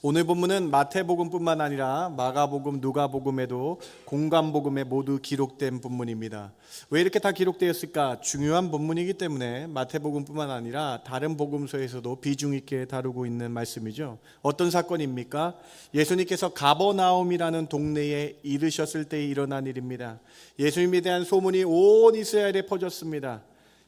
오늘 본문은 마태복음뿐만 아니라 마가복음, 누가복음에도 공관복음에 모두 기록된 본문입니다. 왜 이렇게 다 기록되었을까? 중요한 본문이기 때문에 마태복음뿐만 아니라 다른 복음서에서도 비중 있게 다루고 있는 말씀이죠. 어떤 사건입니까? 예수님께서 가버나움이라는 동네에 이르셨을 때 일어난 일입니다. 예수님에 대한 소문이 온 이스라엘에 퍼졌습니다.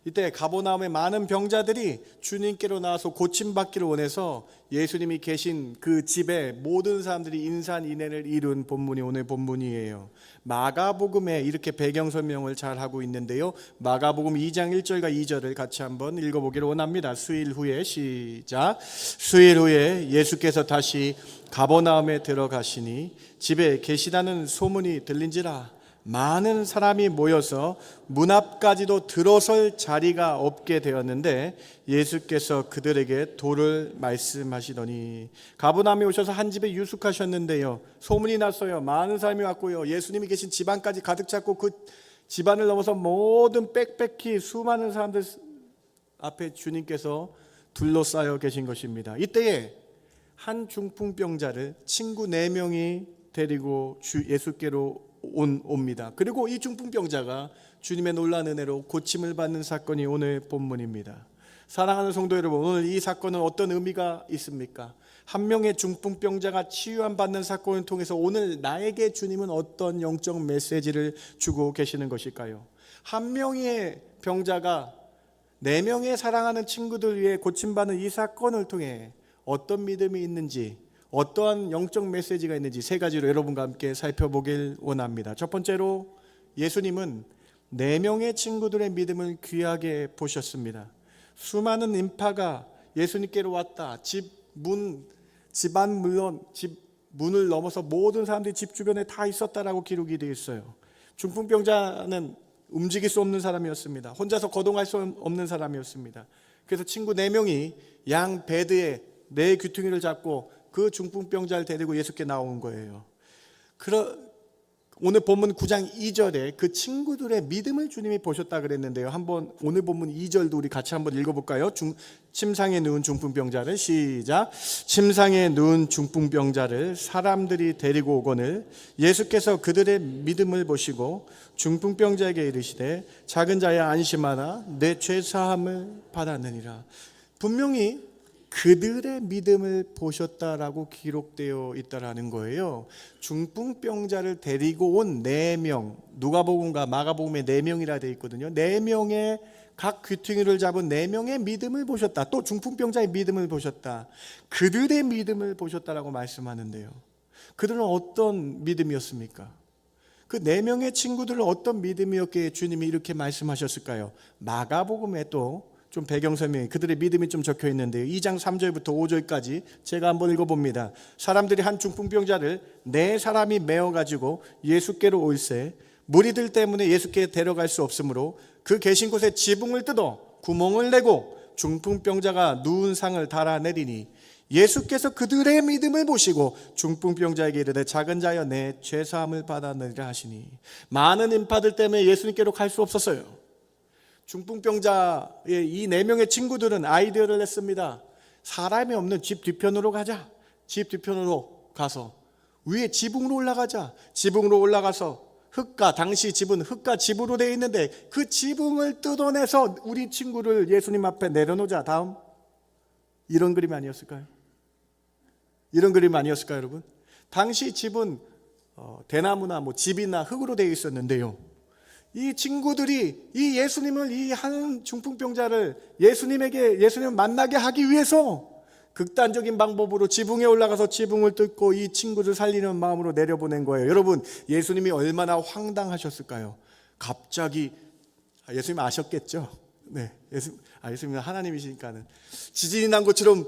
이때 가버나움의 많은 병자들이 주님께로 나와서 고침받기를 원해서 예수님이 계신 그 집에 모든 사람들이 인산인해를 이룬 본문이 오늘 본문이에요. 마가복음에 이렇게 배경 설명을 잘 하고 있는데요. 마가복음 2장 1절과 2절을 같이 한번 읽어보기를 원합니다. 수일 후에 시작. 수일 후에 예수께서 다시 가버나움에 들어가시니 집에 계시다는 소문이 들린지라 많은 사람이 모여서 문 앞까지도 들어설 자리가 없게 되었는데 예수께서 그들에게 도를 말씀하시더니 가버나움에 오셔서 한 집에 유숙하셨는데요. 소문이 났어요. 많은 사람이 왔고요. 예수님이 계신 집안까지 가득 찼고 그 집안을 넘어서 모든 빽빽히 수많은 사람들 앞에 주님께서 둘러싸여 계신 것입니다. 이때에 한 중풍병자를 친구 4명이 데리고 예수께로 옵니다. 그리고 이 중풍병자가 주님의 놀라운 은혜로 고침을 받는 사건이 오늘 본문입니다. 사랑하는 성도 여러분, 오늘 이 사건은 어떤 의미가 있습니까? 한 명의 중풍병자가 치유함 받는 사건을 통해서 오늘 나에게 주님은 어떤 영적 메시지를 주고 계시는 것일까요? 한 명의 병자가 4명의 사랑하는 친구들 위해 고침받는 이 사건을 통해 어떤 믿음이 있는지, 어떠한 영적 메시지가 있는지 3가지로 여러분과 함께 살펴보길 원합니다. 첫 번째로 예수님은 4명의 친구들의 믿음을 귀하게 보셨습니다. 수많은 인파가 예수님께로 왔다. 집안 물론 집 문을 넘어서 모든 사람들이 집 주변에 다 있었다라고 기록이 되어 있어요. 중풍병자는 움직일 수 없는 사람이었습니다. 혼자서 거동할 수 없는 사람이었습니다. 그래서 친구 4명이 양 베드에 네 귀퉁이를 잡고 그 중풍병자를 데리고 예수께 나온 거예요. 오늘 본문 9장 2절에 그 친구들의 믿음을 주님이 보셨다 그랬는데요. 한번 오늘 본문 2절도 우리 같이 한번 읽어볼까요? 침상에 누운 중풍병자를 시작. 침상에 누운 중풍병자를 사람들이 데리고 오거늘 예수께서 그들의 믿음을 보시고 중풍병자에게 이르시되 작은 자야 안심하라 내 죄 사함을 받았느니라. 분명히 그들의 믿음을 보셨다라고 기록되어 있다라는 거예요. 중풍병자를 데리고 온 4명, 누가복음과 마가복음에 4명이라 되어 있거든요. 4명의 각 귀퉁이를 잡은 4명의 믿음을 보셨다. 또 중풍병자의 믿음을 보셨다. 그들의 믿음을 보셨다라고 말씀하는데요. 그들은 어떤 믿음이었습니까? 그 4명의 친구들은 어떤 믿음이었기에 주님이 이렇게 말씀하셨을까요? 마가복음에 또 좀 배경 설명이 그들의 믿음이 좀 적혀 있는데요. 2장 3절부터 5절까지 제가 한번 읽어봅니다. 사람들이 한 중풍병자를 4사람이 메어가지고 예수께로 올세 무리들 때문에 예수께 데려갈 수 없으므로 그 계신 곳에 지붕을 뜯어 구멍을 내고 중풍병자가 누운 상을 달아내리니 예수께서 그들의 믿음을 보시고 중풍병자에게 이르되 작은 자여 내 죄사함을 받았느니라 하시니 많은 인파들 때문에 예수님께로 갈 수 없었어요. 중풍병자의 이 4명의 친구들은 아이디어를 냈습니다. 사람이 없는 집 뒤편으로 가자. 집 뒤편으로 가서 위에 지붕으로 올라가자. 지붕으로 올라가서 당시 집은 흙과 집으로 되어 있는데 그 지붕을 뜯어내서 우리 친구를 예수님 앞에 내려놓자. 다음 이런 그림 아니었을까요? 이런 그림 아니었을까요, 여러분? 당시 집은 대나무나 집이나 흙으로 되어 있었는데요. 이 친구들이 이 예수님을 이 한 중풍병자를 예수님을 만나게 하기 위해서 극단적인 방법으로 지붕에 올라가서 지붕을 뜯고 이 친구를 살리는 마음으로 내려보낸 거예요. 여러분, 예수님이 얼마나 황당하셨을까요? 갑자기 예수님 아셨겠죠? 네, 예수님은 하나님이시니까는 지진이 난 것처럼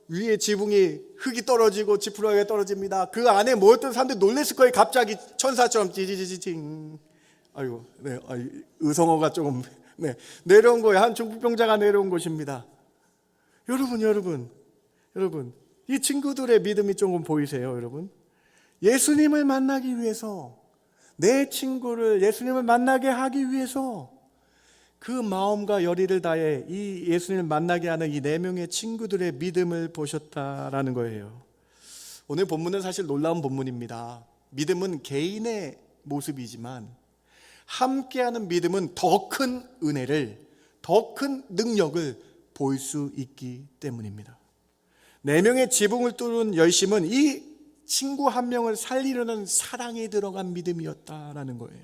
위에 지붕이 흙이 떨어지고 지푸라기가 떨어집니다. 그 안에 모였던 사람들이 놀랬을 거예요. 갑자기 천사처럼 찌지지징. 아이고, 네, 의성어가 조금 내려온 거예요. 한 중풍병자가 내려온 것입니다. 여러분, 이 친구들의 믿음이 조금 보이세요, 여러분? 예수님을 만나기 위해서 내 친구를 예수님을 만나게 하기 위해서 그 마음과 열의를 다해 이 예수님을 만나게 하는 이 4명의 친구들의 믿음을 보셨다라는 거예요. 오늘 본문은 사실 놀라운 본문입니다. 믿음은 개인의 모습이지만 함께하는 믿음은 더 큰 은혜를, 더 큰 능력을 보일 수 있기 때문입니다. 4명의 지붕을 뚫은 열심은 이 친구 한 명을 살리려는 사랑이 들어간 믿음이었다라는 거예요.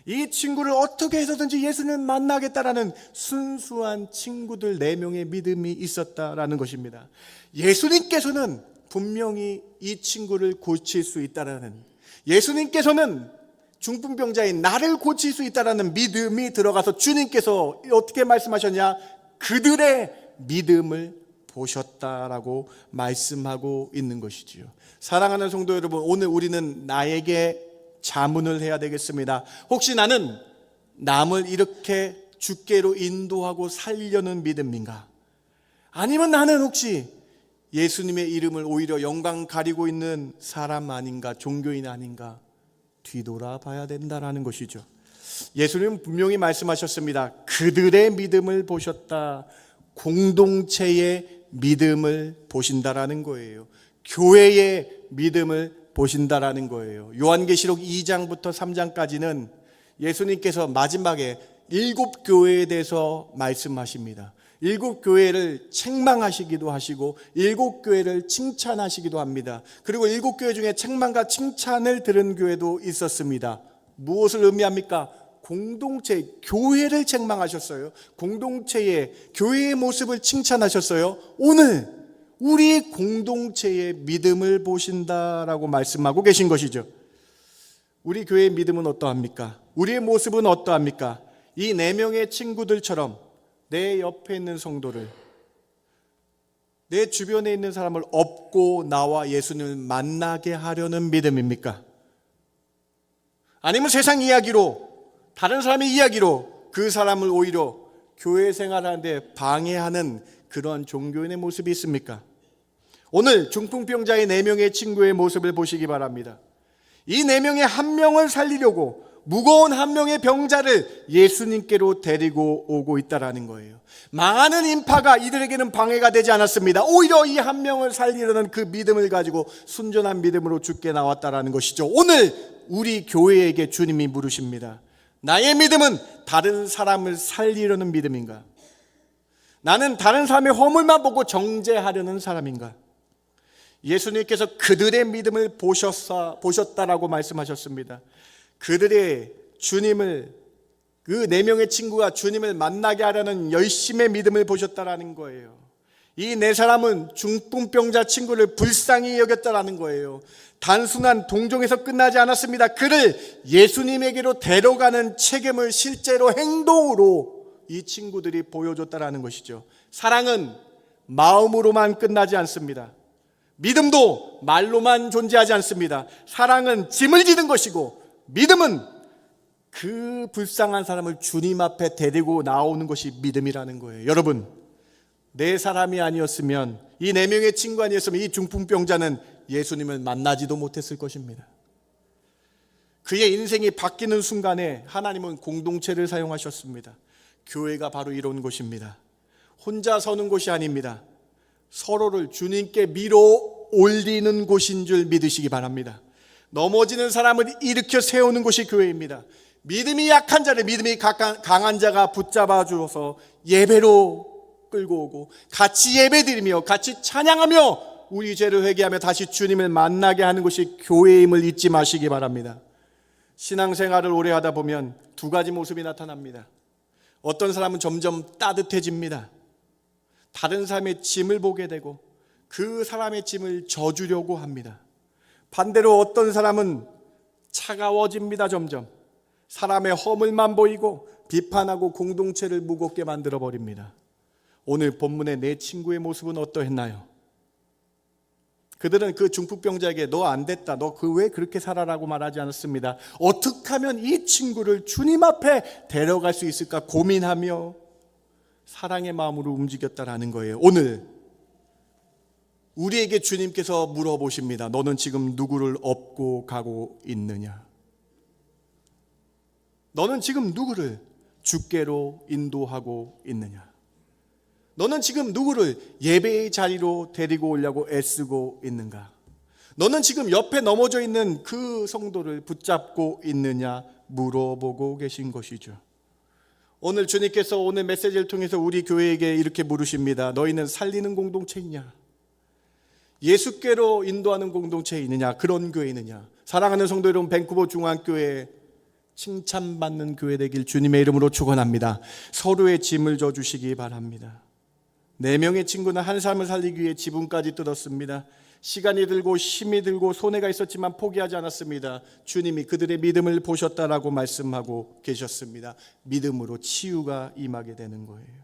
이 친구를 어떻게 해서든지 예수님을 만나겠다라는 순수한 친구들 4명의 믿음이 있었다라는 것입니다. 예수님께서는 분명히 이 친구를 고칠 수 있다라는, 예수님께서는 중풍병자인 나를 고칠 수 있다라는 믿음이 들어가서 주님께서 어떻게 말씀하셨냐? 그들의 믿음을 보셨다라고 말씀하고 있는 것이지요. 사랑하는 성도 여러분, 오늘 우리는 나에게 자문을 해야 되겠습니다. 혹시 나는 남을 이렇게 주께로 인도하고 살려는 믿음인가? 아니면 나는 혹시 예수님의 이름을 오히려 영광 가리고 있는 사람 아닌가, 종교인 아닌가 뒤돌아봐야 된다라는 것이죠. 예수님은 분명히 말씀하셨습니다. 그들의 믿음을 보셨다. 공동체의 믿음을 보신다라는 거예요. 교회의 믿음을 보신다라는 거예요. 요한계시록 2장부터 3장까지는 예수님께서 마지막에 7교회에 대해서 말씀하십니다. 7교회를 책망하시기도 하시고 7교회를 칭찬하시기도 합니다. 그리고 7교회 중에 책망과 칭찬을 들은 교회도 있었습니다. 무엇을 의미합니까? 공동체, 교회를 책망하셨어요. 공동체의, 교회의 모습을 칭찬하셨어요. 오늘 우리 공동체의 믿음을 보신다라고 말씀하고 계신 것이죠. 우리 교회의 믿음은 어떠합니까? 우리의 모습은 어떠합니까? 이 4명의 친구들처럼 내 옆에 있는 성도를, 내 주변에 있는 사람을 업고 나와 예수님을 만나게 하려는 믿음입니까? 아니면 세상 이야기로, 다른 사람의 이야기로 그 사람을 오히려 교회 생활하는데 방해하는 그런 종교인의 모습이 있습니까? 오늘 중풍병자의 4명의 친구의 모습을 보시기 바랍니다. 이 4명의 한 명을 살리려고 무거운 한 명의 병자를 예수님께로 데리고 오고 있다라는 거예요. 많은 인파가 이들에게는 방해가 되지 않았습니다. 오히려 이 한 명을 살리려는 그 믿음을 가지고 순전한 믿음으로 주께 나왔다라는 것이죠. 오늘 우리 교회에게 주님이 물으십니다. 나의 믿음은 다른 사람을 살리려는 믿음인가? 나는 다른 사람의 허물만 보고 정죄하려는 사람인가? 예수님께서 그들의 믿음을 보셨다라고 말씀하셨습니다. 그들의 주님을, 그 4명의 친구가 주님을 만나게 하려는 열심의 믿음을 보셨다라는 거예요. 이 4사람은 중풍병자 친구를 불쌍히 여겼다라는 거예요. 단순한 동정에서 끝나지 않았습니다. 그를 예수님에게로 데려가는 책임을 실제로 행동으로 이 친구들이 보여줬다라는 것이죠. 사랑은 마음으로만 끝나지 않습니다. 믿음도 말로만 존재하지 않습니다. 사랑은 짐을 지는 것이고 믿음은 그 불쌍한 사람을 주님 앞에 데리고 나오는 것이 믿음이라는 거예요. 여러분, 4사람이 아니었으면, 이 4명의 친구 아니었으면 이 중풍병자는 예수님을 만나지도 못했을 것입니다. 그의 인생이 바뀌는 순간에 하나님은 공동체를 사용하셨습니다. 교회가 바로 이런 곳입니다. 혼자 서는 곳이 아닙니다. 서로를 주님께 밀어 올리는 곳인 줄 믿으시기 바랍니다. 넘어지는 사람을 일으켜 세우는 곳이 교회입니다. 믿음이 약한 자를 믿음이 강한 자가 붙잡아 주어서 예배로 끌고 오고 같이 예배드리며 같이 찬양하며 우리 죄를 회개하며 다시 주님을 만나게 하는 것이 교회임을 잊지 마시기 바랍니다. 신앙생활을 오래 하다 보면 2가지 모습이 나타납니다. 어떤 사람은 점점 따뜻해집니다. 다른 사람의 짐을 보게 되고 그 사람의 짐을 져주려고 합니다. 반대로 어떤 사람은 차가워집니다. 점점 사람의 허물만 보이고 비판하고 공동체를 무겁게 만들어 버립니다. 오늘 본문의 4 친구의 모습은 어떠했나요? 그들은 그 중풍병자에게 너 안 됐다, 너 왜 그렇게 살아라고 말하지 않았습니다. 어떻게 하면 이 친구를 주님 앞에 데려갈 수 있을까 고민하며 사랑의 마음으로 움직였다라는 거예요. 오늘 우리에게 주님께서 물어보십니다. 너는 지금 누구를 업고 가고 있느냐? 너는 지금 누구를 주께로 인도하고 있느냐? 너는 지금 누구를 예배의 자리로 데리고 오려고 애쓰고 있는가? 너는 지금 옆에 넘어져 있는 그 성도를 붙잡고 있느냐 물어보고 계신 것이죠. 오늘 주님께서 오늘 메시지를 통해서 우리 교회에게 이렇게 물으십니다. 너희는 살리는 공동체이냐? 예수께로 인도하는 공동체에 있느냐? 그런 교회에 있느냐? 사랑하는 성도 여러분, 밴쿠버 중앙교회 칭찬받는 교회 되길 주님의 이름으로 축원합니다. 서로의 짐을 져주시기 바랍니다. 4명의 친구는 한 사람을 살리기 위해 지붕까지 뜯었습니다. 시간이 들고 힘이 들고 손해가 있었지만 포기하지 않았습니다. 주님이 그들의 믿음을 보셨다라고 말씀하고 계셨습니다. 믿음으로 치유가 임하게 되는 거예요.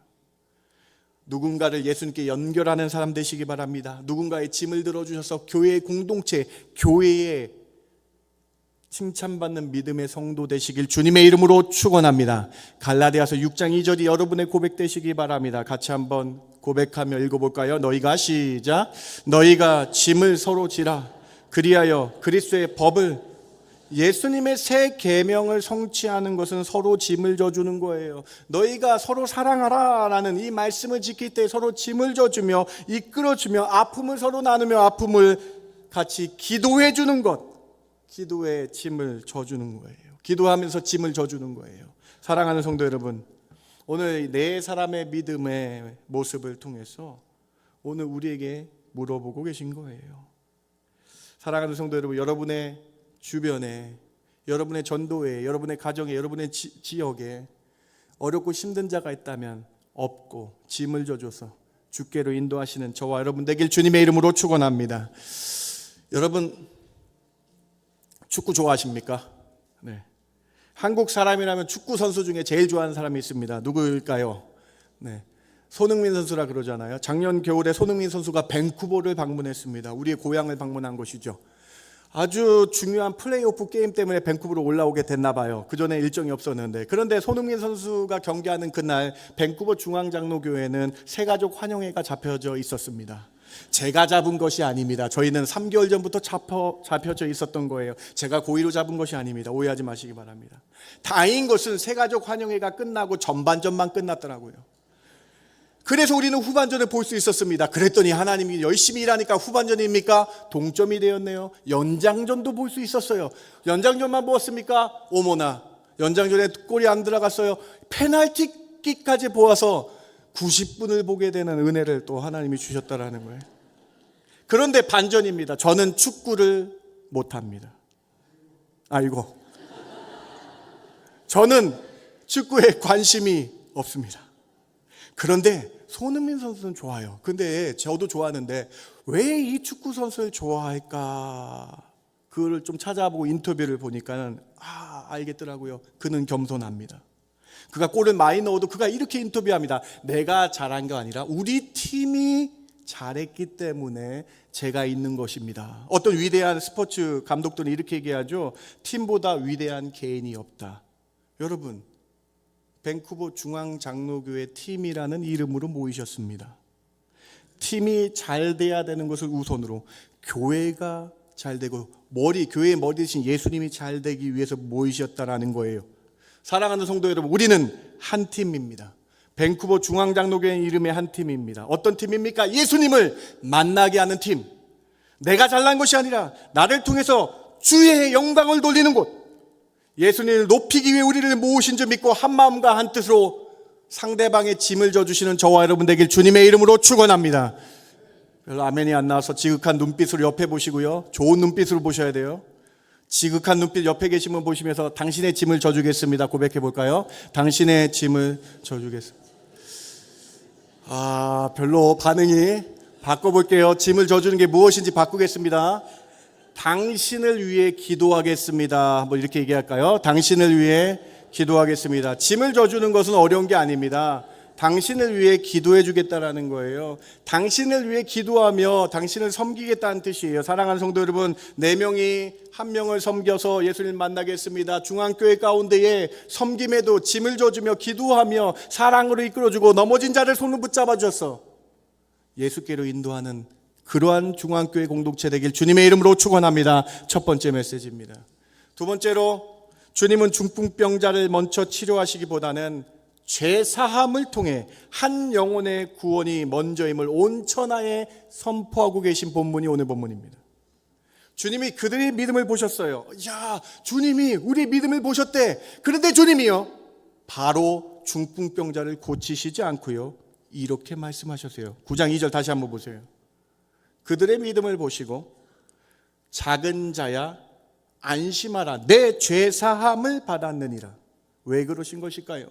누군가를 예수님께 연결하는 사람 되시기 바랍니다. 누군가의 짐을 들어주셔서 교회의 공동체, 교회에 칭찬받는 믿음의 성도 되시길 주님의 이름으로 축원합니다. 갈라디아서 6장 2절이 여러분의 고백 되시기 바랍니다. 같이 한번 고백하며 읽어볼까요? 너희가 시작. 너희가 짐을 서로 지라. 그리하여 그리스도의 법을, 예수님의 새 계명을 성취하는 것은 서로 짐을 져주는 거예요. 너희가 서로 사랑하라 라는 이 말씀을 지킬 때 서로 짐을 져주며 이끌어주며 아픔을 서로 나누며 아픔을 같이 기도해 주는 것, 기도에 짐을 져주는 거예요. 기도하면서 짐을 져주는 거예요. 사랑하는 성도 여러분, 오늘 네 사람의 믿음의 모습을 통해서 오늘 우리에게 물어보고 계신 거예요. 사랑하는 성도 여러분, 여러분의 주변에, 여러분의 전도회, 여러분의 가정에, 여러분의 지역에 어렵고 힘든 자가 있다면 업고 짐을 져줘서 주께로 인도하시는 저와 여러분 되길 주님의 이름으로 축원합니다. 여러분, 축구 좋아하십니까? 네. 한국 사람이라면 축구 선수 중에 제일 좋아하는 사람이 있습니다. 누구일까요? 네. 손흥민 선수라 그러잖아요. 작년 겨울에 손흥민 선수가 밴쿠버를 방문했습니다. 우리의 고향을 방문한 것이죠. 아주 중요한 플레이오프 게임 때문에 밴쿠버로 올라오게 됐나 봐요. 그 전에 일정이 없었는데. 그런데 손흥민 선수가 경기하는 그날 밴쿠버 중앙장로교회는 새가족 환영회가 잡혀져 있었습니다. 제가 잡은 것이 아닙니다. 저희는 3개월 전부터 잡혀져 있었던 거예요. 제가 고의로 잡은 것이 아닙니다. 오해하지 마시기 바랍니다. 다행인 것은 새가족 환영회가 끝나고 전반전만 끝났더라고요. 그래서 우리는 후반전을 볼 수 있었습니다. 그랬더니 하나님이 열심히 일하니까 후반전입니까? 동점이 되었네요. 연장전도 볼 수 있었어요. 연장전만 보았습니까? 어머나, 연장전에 골이 안 들어갔어요. 페널티킥까지 보아서 90분을 보게 되는 은혜를 또 하나님이 주셨다라는 거예요. 그런데 반전입니다. 저는 축구를 못합니다. 아이고, 저는 축구에 관심이 없습니다. 그런데 손흥민 선수는 좋아요. 근데 저도 좋아하는데 왜 이 축구 선수를 좋아할까? 그거를 좀 찾아보고 인터뷰를 보니까는 알겠더라고요. 그는 겸손합니다. 그가 골을 많이 넣어도 그가 이렇게 인터뷰합니다. 내가 잘한 거 아니라 우리 팀이 잘했기 때문에 제가 있는 것입니다. 어떤 위대한 스포츠 감독들은 이렇게 얘기하죠. 팀보다 위대한 개인이 없다. 여러분, 밴쿠버 중앙장로교회 팀이라는 이름으로 모이셨습니다. 팀이 잘 돼야 되는 것을 우선으로, 교회가 잘 되고 교회의 머리 대신 예수님이 잘 되기 위해서 모이셨다라는 거예요. 사랑하는 성도 여러분, 우리는 한 팀입니다. 밴쿠버 중앙장로교회 이름의 한 팀입니다. 어떤 팀입니까? 예수님을 만나게 하는 팀. 내가 잘난 것이 아니라 나를 통해서 주의 영광을 돌리는 곳. 예수님을 높이기 위해 우리를 모으신 줄 믿고 한 마음과 한 뜻으로 상대방의 짐을 져주시는 저와 여러분 되길 주님의 이름으로 축원합니다. 별로 아멘이 안 나와서 지극한 눈빛으로 옆에 보시고요. 좋은 눈빛으로 보셔야 돼요. 지극한 눈빛 옆에 계신 분 보시면서 당신의 짐을 져주겠습니다. 고백해 볼까요? 당신의 짐을 져주겠습니다. 별로 반응이, 바꿔볼게요. 짐을 져주는 게 무엇인지 바꾸겠습니다. 당신을 위해 기도하겠습니다. 한번 이렇게 얘기할까요? 당신을 위해 기도하겠습니다. 짐을 져주는 것은 어려운 게 아닙니다. 당신을 위해 기도해 주겠다라는 거예요. 당신을 위해 기도하며 당신을 섬기겠다는 뜻이에요. 사랑하는 성도 여러분, 4명이 한 명을 섬겨서 예수님을 만나게 했습니다. 중앙교회 가운데에 섬김에도 짐을 져주며 기도하며 사랑으로 이끌어주고 넘어진 자를 손을 붙잡아 주셔서 예수께로 인도하는 그러한 중앙교회 공동체 되길 주님의 이름으로 축원합니다. 첫 번째 메시지입니다. 두 번째로, 주님은 중풍병자를 먼저 치료하시기보다는 죄 사함을 통해 한 영혼의 구원이 먼저임을 온 천하에 선포하고 계신 본문이 오늘 본문입니다. 주님이 그들의 믿음을 보셨어요. 야, 주님이 우리 믿음을 보셨대. 그런데 주님이요, 바로 중풍병자를 고치시지 않고요, 이렇게 말씀하셨어요. 9장 2절 다시 한번 보세요. 그들의 믿음을 보시고 작은 자야 안심하라, 내 죄사함을 받았느니라. 왜 그러신 것일까요?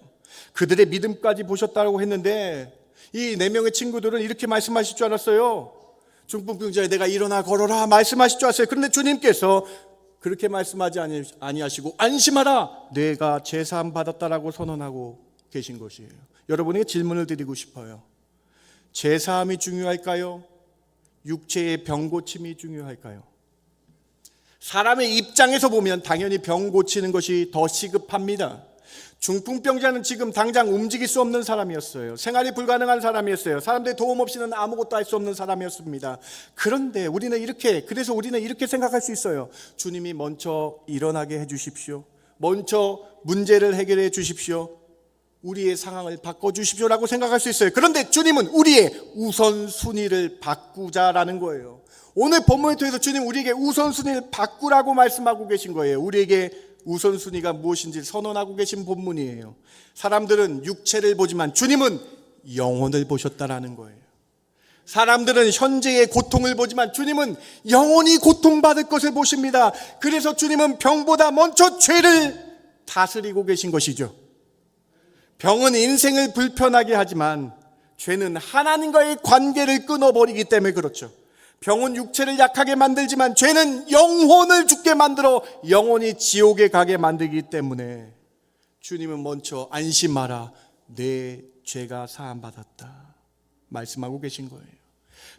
그들의 믿음까지 보셨다고 했는데 이 4명의 친구들은 이렇게 말씀하실 줄 알았어요. 중풍병자야, 내가 일어나 걸어라 말씀하실 줄 알았어요. 그런데 주님께서 그렇게 말씀하지 아니하시고 안심하라, 내가 죄사함 받았다라고 선언하고 계신 것이에요. 여러분에게 질문을 드리고 싶어요. 죄사함이 중요할까요? 육체의 병 고침이 중요할까요? 사람의 입장에서 보면 당연히 병 고치는 것이 더 시급합니다. 중풍병자는 지금 당장 움직일 수 없는 사람이었어요. 생활이 불가능한 사람이었어요. 사람들의 도움 없이는 아무것도 할 수 없는 사람이었습니다. 그래서 우리는 이렇게 생각할 수 있어요. 주님이 먼저 일어나게 해주십시오. 먼저 문제를 해결해 주십시오. 우리의 상황을 바꿔주십시오라고 생각할 수 있어요. 그런데 주님은 우리의 우선순위를 바꾸자라는 거예요. 오늘 본문을 통해서 주님 우리에게 우선순위를 바꾸라고 말씀하고 계신 거예요. 우리에게 우선순위가 무엇인지 선언하고 계신 본문이에요. 사람들은 육체를 보지만 주님은 영혼을 보셨다라는 거예요. 사람들은 현재의 고통을 보지만 주님은 영원히 고통받을 것을 보십니다. 그래서 주님은 병보다 먼저 죄를 다스리고 계신 것이죠. 병은 인생을 불편하게 하지만 죄는 하나님과의 관계를 끊어버리기 때문에 그렇죠. 병은 육체를 약하게 만들지만 죄는 영혼을 죽게 만들어 영혼이 지옥에 가게 만들기 때문에 주님은 먼저 안심하라, 내 죄가 사함받았다 말씀하고 계신 거예요.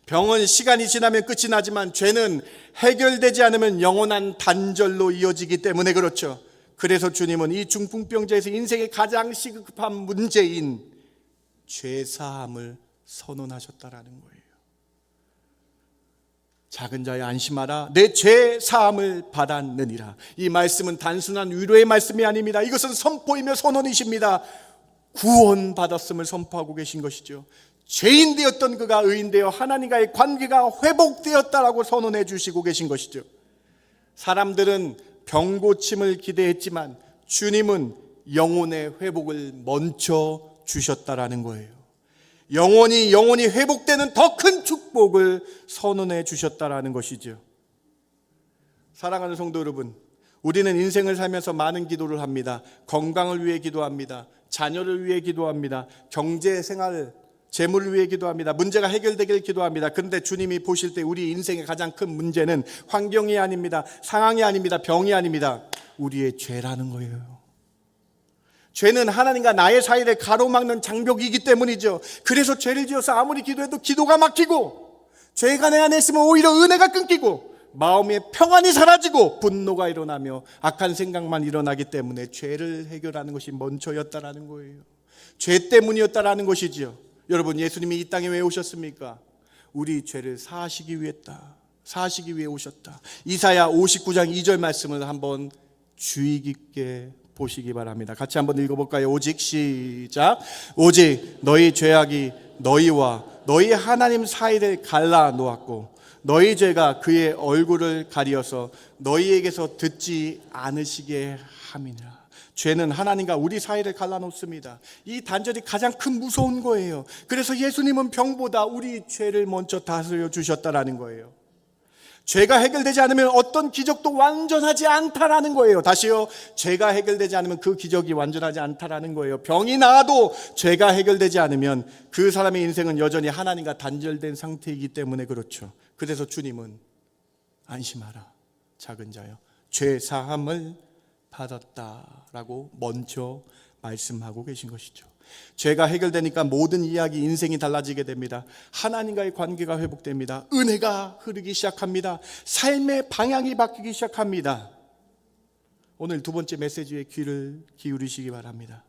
병은 시간이 지나면 끝이 나지만 죄는 해결되지 않으면 영원한 단절로 이어지기 때문에 그렇죠. 그래서 주님은 이 중풍병자에서 인생의 가장 시급한 문제인 죄사함을 선언하셨다라는 거예요. 작은 자야 안심하라, 내 죄사함을 받았느니라. 이 말씀은 단순한 위로의 말씀이 아닙니다. 이것은 선포이며 선언이십니다. 구원받았음을 선포하고 계신 것이죠. 죄인 되었던 그가 의인 되어 하나님과의 관계가 회복되었다라고 선언해 주시고 계신 것이죠. 사람들은 병 고침을 기대했지만 주님은 영혼의 회복을 먼저 주셨다라는 거예요. 영혼이 회복되는 더 큰 축복을 선언해 주셨다라는 것이죠. 사랑하는 성도 여러분, 우리는 인생을 살면서 많은 기도를 합니다. 건강을 위해 기도합니다. 자녀를 위해 기도합니다. 경제 생활, 재물을 위해 기도합니다. 문제가 해결되길 기도합니다. 그런데 주님이 보실 때 우리 인생의 가장 큰 문제는 환경이 아닙니다. 상황이 아닙니다. 병이 아닙니다. 우리의 죄라는 거예요. 죄는 하나님과 나의 사이를 가로막는 장벽이기 때문이죠. 그래서 죄를 지어서 아무리 기도해도 기도가 막히고, 죄가 내 안에 있으면 오히려 은혜가 끊기고, 마음의 평안이 사라지고 분노가 일어나며 악한 생각만 일어나기 때문에 죄를 해결하는 것이 먼저였다라는 거예요. 죄 때문이었다라는 것이지요. 여러분, 예수님이 이 땅에 왜 오셨습니까? 우리 죄를 사하시기 위해 오셨다. 이사야 59장 2절 말씀을 한번 주의 깊게 보시기 바랍니다. 같이 한번 읽어볼까요? 오직 시작. 오직 너희 죄악이 너희와 너희 하나님 사이를 갈라 놓았고 너희 죄가 그의 얼굴을 가리어서 너희에게서 듣지 않으시게 함이니라. 죄는 하나님과 우리 사이를 갈라놓습니다. 이 단절이 가장 큰 무서운 거예요. 그래서 예수님은 병보다 우리 죄를 먼저 다스려 주셨다라는 거예요. 죄가 해결되지 않으면 어떤 기적도 완전하지 않다라는 거예요. 다시요, 죄가 해결되지 않으면 그 기적이 완전하지 않다라는 거예요. 병이 나아도 죄가 해결되지 않으면 그 사람의 인생은 여전히 하나님과 단절된 상태이기 때문에 그렇죠. 그래서 주님은 안심하라, 작은 자여, 죄 사함을 받았다라고 먼저 말씀하고 계신 것이죠. 죄가 해결되니까 모든 이야기, 인생이 달라지게 됩니다. 하나님과의 관계가 회복됩니다. 은혜가 흐르기 시작합니다. 삶의 방향이 바뀌기 시작합니다. 오늘 두 번째 메시지에 귀를 기울이시기 바랍니다.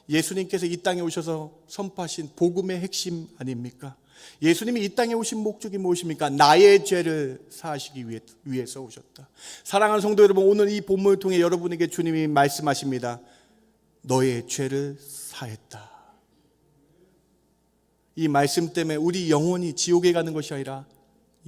예수님께서 이 땅에 오셔서 선포하신 복음의 핵심 아닙니까? 예수님이 이 땅에 오신 목적이 무엇입니까? 나의 죄를 사하시기 위해서 오셨다. 사랑하는 성도 여러분, 오늘 이 본문을 통해 여러분에게 주님이 말씀하십니다. 너의 죄를 사했다. 이 말씀 때문에 우리 영혼이 지옥에 가는 것이 아니라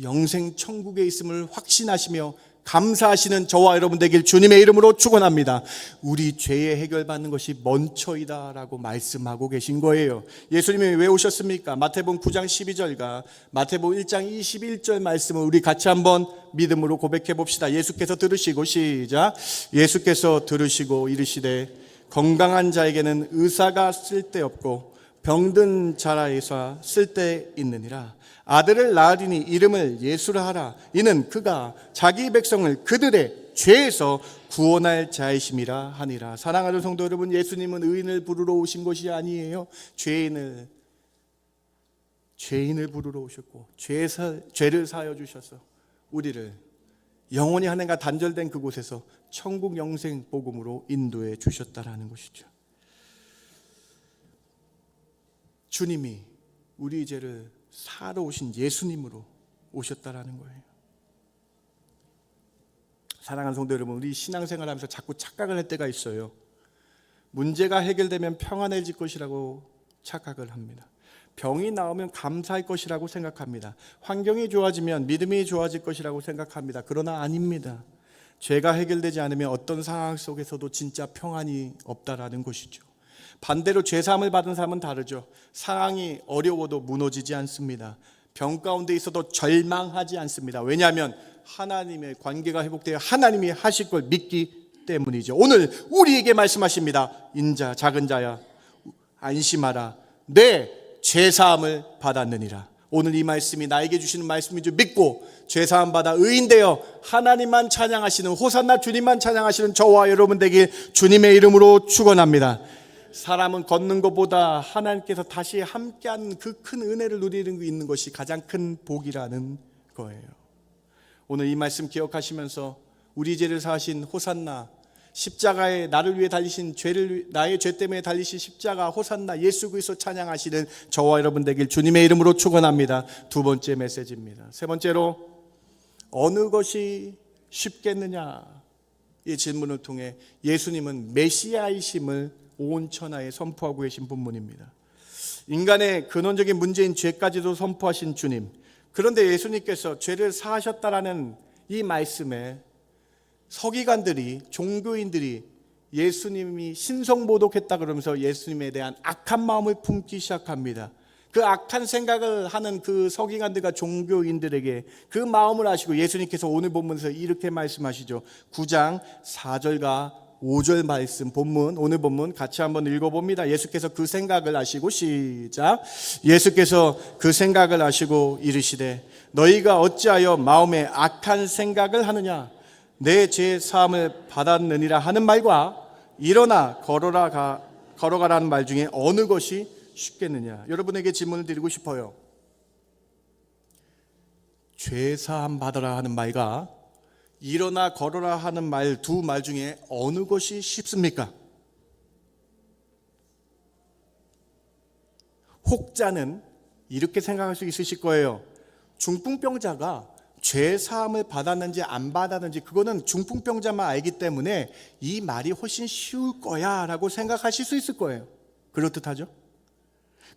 영생 천국에 있음을 확신하시며 감사하시는 저와 여러분 되길 주님의 이름으로 축원합니다. 우리 죄의 해결받는 것이 먼저이다 라고 말씀하고 계신 거예요. 예수님이 왜 오셨습니까? 마태복음 9장 12절과 마태복음 1장 21절 말씀을 우리 같이 한번 믿음으로 고백해 봅시다. 예수께서 들으시고 시작. 예수께서 들으시고 이르시되 건강한 자에게는 의사가 쓸데없고 병든 자라에서 쓸데있느니라. 아들을 낳으리니 이름을 예수라 하라. 이는 그가 자기 백성을 그들의 죄에서 구원할 자이심이라 하니라. 사랑하는 성도 여러분, 예수님은 의인을 부르러 오신 것이 아니에요. 죄인을 부르러 오셨고 죄를 사하여 주셔서 우리를 영원히 하나님과 단절된 그곳에서 천국 영생 복음으로 인도해 주셨다라는 것이죠. 주님이 우리 죄를 사러 오신 예수님으로 오셨다라는 거예요. 사랑하는 성도 여러분, 우리 신앙생활 하면서 자꾸 착각을 할 때가 있어요. 문제가 해결되면 평안해질 것이라고 착각을 합니다. 병이 나오면 감사할 것이라고 생각합니다. 환경이 좋아지면 믿음이 좋아질 것이라고 생각합니다. 그러나 아닙니다. 죄가 해결되지 않으면 어떤 상황 속에서도 진짜 평안이 없다라는 것이죠. 반대로 죄사함을 받은 사람은 다르죠. 상황이 어려워도 무너지지 않습니다. 병 가운데 있어도 절망하지 않습니다. 왜냐하면 하나님의 관계가 회복되어 하나님이 하실 걸 믿기 때문이죠. 오늘 우리에게 말씀하십니다. 인자 작은 자야 안심하라. 내 죄사함을 받았느니라. 오늘 이 말씀이 나에게 주시는 말씀인 줄 믿고 죄사함 받아 의인되어 하나님만 찬양하시는, 호산나 주님만 찬양하시는 저와 여러분 되길 주님의 이름으로 축원합니다. 사람은 걷는 것보다 하나님께서 다시 함께하는 그 큰 은혜를 누리는 게 있는 것이 가장 큰 복이라는 거예요. 오늘 이 말씀 기억하시면서 우리 죄를 사하신 호산나, 십자가에 나를 위해 달리신 나의 죄 때문에 달리신 십자가 호산나 예수 그리스도 찬양하시는 저와 여러분 되길 주님의 이름으로 축원합니다. 두 번째 메시지입니다. 세 번째로, 어느 것이 쉽겠느냐? 이 질문을 통해 예수님은 메시아이심을 온 천하에 선포하고 계신 본문입니다. 인간의 근원적인 문제인 죄까지도 선포하신 주님, 그런데 예수님께서 죄를 사하셨다라는 이 말씀에 서기관들이, 종교인들이 예수님이 신성모독했다 그러면서 예수님에 대한 악한 마음을 품기 시작합니다. 그 악한 생각을 하는 그 서기관들과 종교인들에게 그 마음을 아시고 예수님께서 오늘 본문에서 이렇게 말씀하시죠. 9장 4절과 5절 말씀 본문, 오늘 본문 같이 한번 읽어봅니다. 예수께서 그 생각을 아시고 시작. 예수께서 그 생각을 아시고 이르시되 너희가 어찌하여 마음에 악한 생각을 하느냐? 내 죄 사함을 받았느니라 하는 말과 일어나 걸어가라는 말 중에 어느 것이 쉽겠느냐? 여러분에게 질문을 드리고 싶어요. 죄 사함 받아라 하는 말과 일어나 걸어라 하는 말, 두 말 중에 어느 것이 쉽습니까? 혹자는 이렇게 생각할 수 있으실 거예요. 중풍병자가 죄 사함을 받았는지 안 받았는지 그거는 중풍병자만 알기 때문에 이 말이 훨씬 쉬울 거야 라고 생각하실 수 있을 거예요. 그렇듯하죠?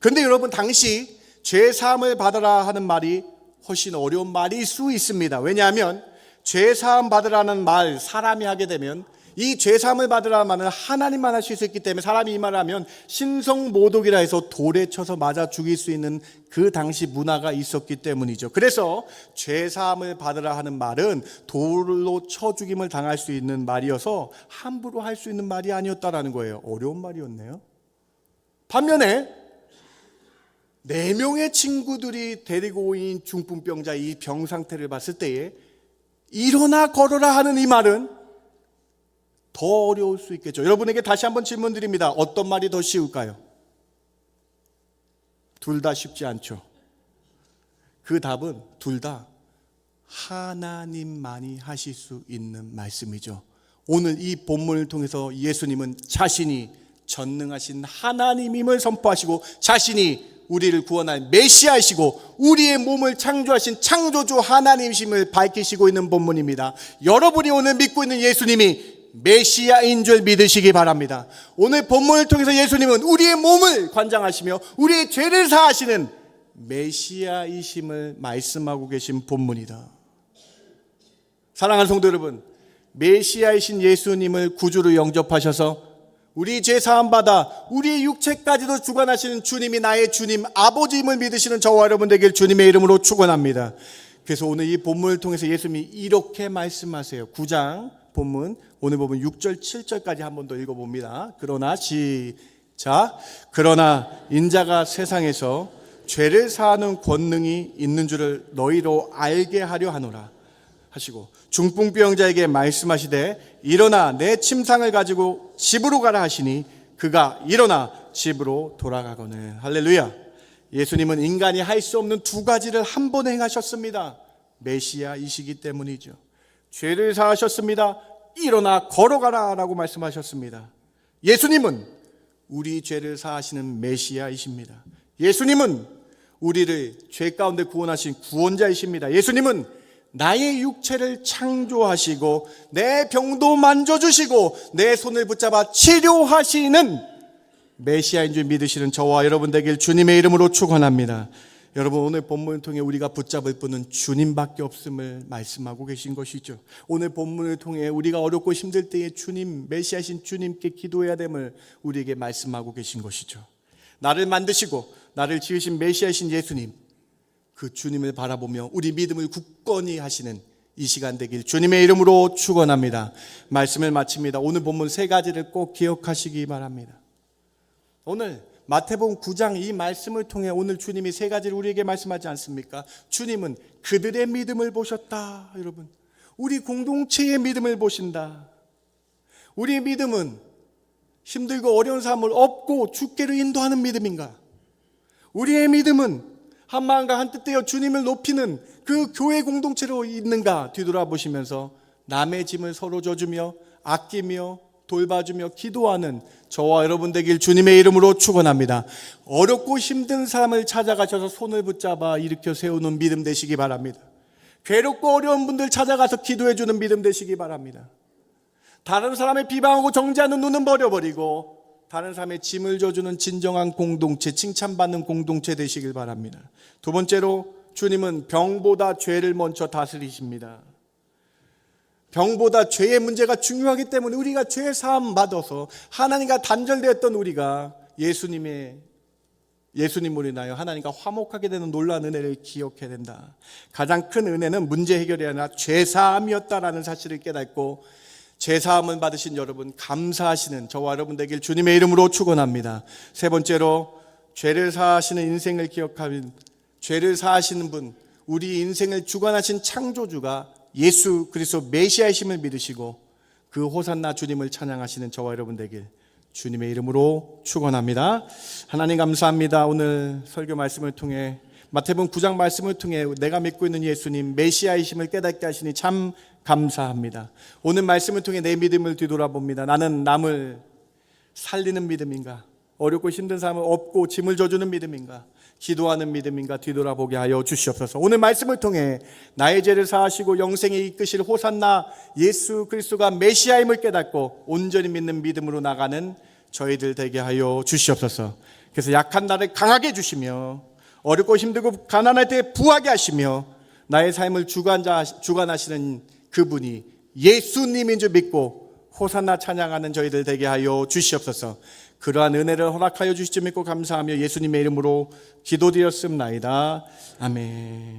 그런데 여러분, 당시 죄 사함을 받아라 하는 말이 훨씬 어려운 말일 수 있습니다. 왜냐하면 죄 사함 받으라는 말, 사람이 하게 되면 이 죄 사함을 받으라는 말은 하나님만 하실 수 있기 때문에 사람이 이 말을 하면 신성모독이라 해서 돌에 쳐서 맞아 죽일 수 있는 그 당시 문화가 있었기 때문이죠. 그래서 죄 사함을 받으라 하는 말은 돌로 쳐 죽임을 당할 수 있는 말이어서 함부로 할 수 있는 말이 아니었다라는 거예요. 어려운 말이었네요. 반면에 4명의 친구들이 데리고 온 중풍병자 이 병 상태를 봤을 때에 일어나 걸어라 하는 이 말은 더 어려울 수 있겠죠. 여러분에게 다시 한번 질문 드립니다. 어떤 말이 더 쉬울까요? 둘 다 쉽지 않죠. 그 답은 둘 다 하나님만이 하실 수 있는 말씀이죠. 오늘 이 본문을 통해서 예수님은 자신이 전능하신 하나님임을 선포하시고 자신이 우리를 구원할 메시아이시고 우리의 몸을 창조하신 창조주 하나님이심을 밝히시고 있는 본문입니다. 여러분이 오늘 믿고 있는 예수님이 메시아인 줄 믿으시기 바랍니다. 오늘 본문을 통해서 예수님은 우리의 몸을 관장하시며 우리의 죄를 사하시는 메시아이심을 말씀하고 계신 본문이다. 사랑하는 성도 여러분, 메시아이신 예수님을 구주로 영접하셔서 우리 죄 사함 받아 우리의 육체까지도 주관하시는 주님이 나의 주님 아버지임을 믿으시는 저와 여러분 되길 주님의 이름으로 축원합니다. 그래서 오늘 이 본문을 통해서 예수님이 이렇게 말씀하세요. 9장 본문 오늘 보면 6절 7절까지 한 번 더 읽어봅니다. 그러나 시작. 그러나 인자가 세상에서 죄를 사하는 권능이 있는 줄을 너희로 알게 하려 하노라 하시고 중풍병자에게 말씀하시되 일어나 내 침상을 가지고 집으로 가라 하시니 그가 일어나 집으로 돌아가거늘. 할렐루야. 예수님은 인간이 할 수 없는 두 가지를 한 번에 행하셨습니다. 메시아이시기 때문이죠. 죄를 사하셨습니다. 일어나 걸어가라 라고 말씀하셨습니다. 예수님은 우리 죄를 사하시는 메시아이십니다. 예수님은 우리를 죄 가운데 구원하신 구원자이십니다. 예수님은 나의 육체를 창조하시고 내 병도 만져주시고 내 손을 붙잡아 치료하시는 메시아인 줄 믿으시는 저와 여러분 되길 주님의 이름으로 축원합니다. 여러분, 오늘 본문을 통해 우리가 붙잡을 분은 주님밖에 없음을 말씀하고 계신 것이죠. 오늘 본문을 통해 우리가 어렵고 힘들 때에 주님, 메시아신 주님께 기도해야 됨을 우리에게 말씀하고 계신 것이죠. 나를 만드시고 나를 지으신 메시아신 예수님, 그 주님을 바라보며 우리 믿음을 굳건히 하시는 이 시간 되길 주님의 이름으로 축원합니다. 말씀을 마칩니다. 오늘 본문 세 가지를 꼭 기억하시기 바랍니다. 오늘 마태복음 9장 이 말씀을 통해 오늘 주님이 세 가지를 우리에게 말씀하지 않습니까? 주님은 그들의 믿음을 보셨다. 여러분, 우리 공동체의 믿음을 보신다. 우리의 믿음은 힘들고 어려운 삶을 업고 주께로 인도하는 믿음인가? 우리의 믿음은 한 마음과 한 뜻되어 주님을 높이는 그 교회 공동체로 있는가 뒤돌아보시면서 남의 짐을 서로 져주며 아끼며 돌봐주며 기도하는 저와 여러분 되길 주님의 이름으로 축원합니다. 어렵고 힘든 사람을 찾아가셔서 손을 붙잡아 일으켜 세우는 믿음 되시기 바랍니다. 괴롭고 어려운 분들 찾아가서 기도해주는 믿음 되시기 바랍니다. 다른 사람의 비방하고 정죄하는 눈은 버려버리고 다른 사람의 짐을 져주는 진정한 공동체, 칭찬받는 공동체 되시길 바랍니다. 두 번째로 주님은 병보다 죄를 먼저 다스리십니다. 병보다 죄의 문제가 중요하기 때문에 우리가 죄 사함 받아서 하나님과 단절되었던 우리가 예수님으로 인하여 하나님과 화목하게 되는 놀라운 은혜를 기억해야 된다. 가장 큰 은혜는 문제 해결이 아니라 죄 사함이었다라는 사실을 깨닫고 죄 사함을 받으신 여러분 감사하시는 저와 여러분 되길 주님의 이름으로 축원합니다. 세 번째로 죄를 사하시는 인생을 기억하면 죄를 사하시는 분, 우리 인생을 주관하신 창조주가 예수 그리스도 메시아이심을 믿으시고 그 호산나 주님을 찬양하시는 저와 여러분 되길 주님의 이름으로 축원합니다. 하나님 감사합니다. 오늘 설교 말씀을 통해 마태복음 9장 말씀을 통해 내가 믿고 있는 예수님 메시아이심을 깨닫게 하시니 참 감사합니다. 오늘 말씀을 통해 내 믿음을 뒤돌아봅니다. 나는 남을 살리는 믿음인가? 어렵고 힘든 삶을 업고 짐을 져주는 믿음인가? 기도하는 믿음인가? 뒤돌아보게 하여 주시옵소서. 오늘 말씀을 통해 나의 죄를 사하시고 영생에 이끄실 호산나 예수 그리스도가 메시아임을 깨닫고 온전히 믿는 믿음으로 나가는 저희들 되게 하여 주시옵소서. 그래서 약한 나를 강하게 해주시며 어렵고 힘들고 가난할 때 부하게 하시며 나의 삶을 주관하시는 그분이 예수님인 줄 믿고 호산나 찬양하는 저희들 되게 하여 주시옵소서. 그러한 은혜를 허락하여 주시지 믿고 감사하며 예수님의 이름으로 기도드렸습나이다. 아멘.